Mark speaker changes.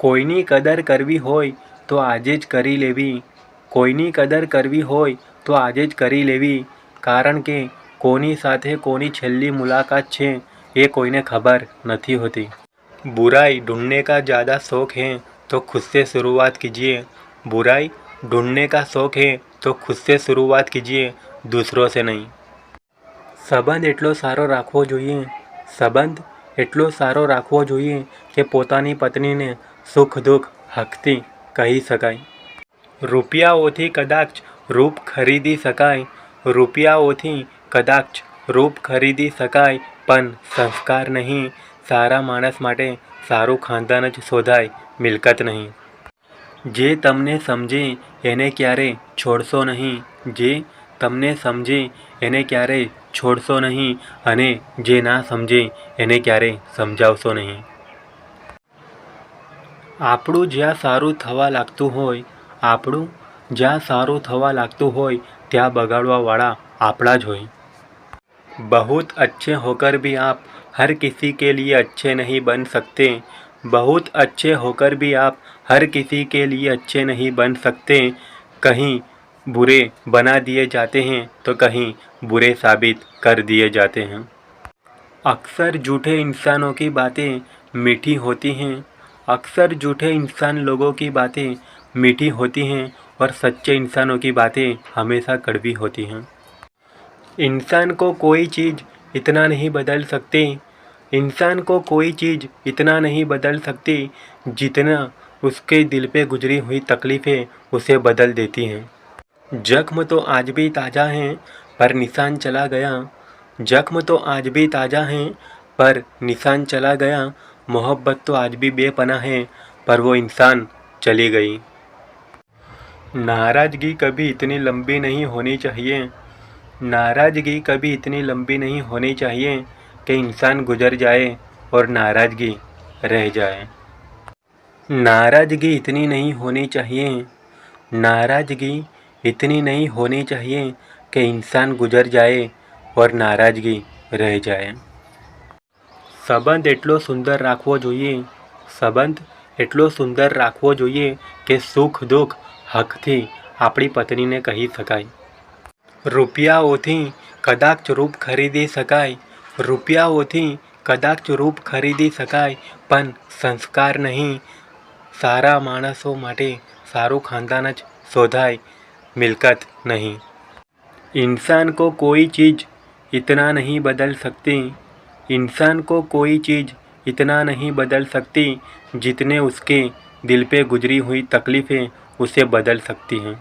Speaker 1: કોઈની કદર કરવી હોય તો આજે જ કરી લેવી. કોઈની કદર કરવી હોય તો આજે જ કરી લેવી, કારણ કે કોની સાથે કોની છેલ્લી મુલાકાત છે એ કોઈને ખબર નથી હોતી. बुराई ढूंढने का ज़्यादा शौक है तो खुद से शुरुआत कीजिए. बुराई ढूंढने का शौक है तो खुद से शुरुआत कीजिए, दूसरों से नहीं. સંબંધ એટલો સારો રાખવો જોઈએ, સંબંધ એટલો સારો રાખવો જોઈએ કે પોતાની પત્નીને સુખ દુઃખ હકથી કહી શકાય. રૂપિયાઓથી કદાચ રૂપ ખરીદી શકાય, રૂપિયાઓથી કદાચ રૂપ ખરીદી શકાય, પણ સંસ્કાર નહીં. સારા માણસ માટે સારું ખાનદાન જ શોધાય, મિલકત નહીં. જે તમને સમજે એને ક્યારેય છોડશો નહીં, જે તમને સમજે એને ક્યારેય છોડશો નહીં, અને જે ના સમજે એને ક્યારેય સમજાવશો નહીં. આપણું જ્યાં સારું થવા લાગતું હોય, આપણું જ્યાં સારું થવા લાગતું હોય ત્યાં બગાડવાવાળા આપણા જ હોય. बहुत अच्छे होकर भी आप हर किसी के लिए अच्छे नहीं बन सकते. बहुत अच्छे होकर भी आप हर किसी के लिए अच्छे नहीं बन सकते. कहीं बुरे बना दिए जाते हैं तो कहीं बुरे साबित कर दिए जाते हैं. अक्सर झूठे इंसानों की बातें मीठी होती हैं. अक्सर झूठे इंसान लोगों की बातें मीठी होती हैं और सच्चे इंसानों की बातें हमेशा कड़वी होती हैं. इंसान को कोई चीज़ इतना नहीं बदल सकती, इंसान को कोई चीज़ इतना नहीं बदल सकती जितना उसके दिल पे गुजरी हुई तकलीफ़ें उसे बदल देती हैं. जख्म तो आज भी ताज़ा हैं पर निशान चला गया. जख्म तो आज भी ताज़ा हैं पर निशान चला गया. मोहब्बत तो आज भी बेपनाह है पर वो इंसान चली गई. नाराज़गी कभी इतनी लंबी नहीं होनी चाहिए. नाराज़गी कभी इतनी लंबी नहीं होनी चाहिए कि इंसान गुजर जाए और नाराज़गी रह जाए. नाराज़गी इतनी नहीं होनी चाहिए. नाराज़गी इतनी नहीं होनी चाहिए कि इंसान गुजर जाए और नाराज़गी रह जाए. સંબંધ એટલો સુંદર રાખવો જોઈએ, સંબંધ એટલો સુંદર રાખવો જોઈએ કે સુખ દુઃખ હકથી આપણી પત્નીને કહી શકાય. રૂપિયાઓથી કદાચ રૂપ ખરીદી શકાય, રૂપિયાઓથી કદાચ રૂપ ખરીદી શકાય, પણ સંસ્કાર નહીં. સારા માણસો માટે સારું ખાનદાન જ શોધાય, મિલકત નહીં. इंसान को कोई चीज़ इतना नहीं बदल सकती, इंसान को कोई चीज़ इतना नहीं बदल सकती जितने उसके दिल पे गुजरी हुई तकलीफ़ें उसे बदल सकती हैं.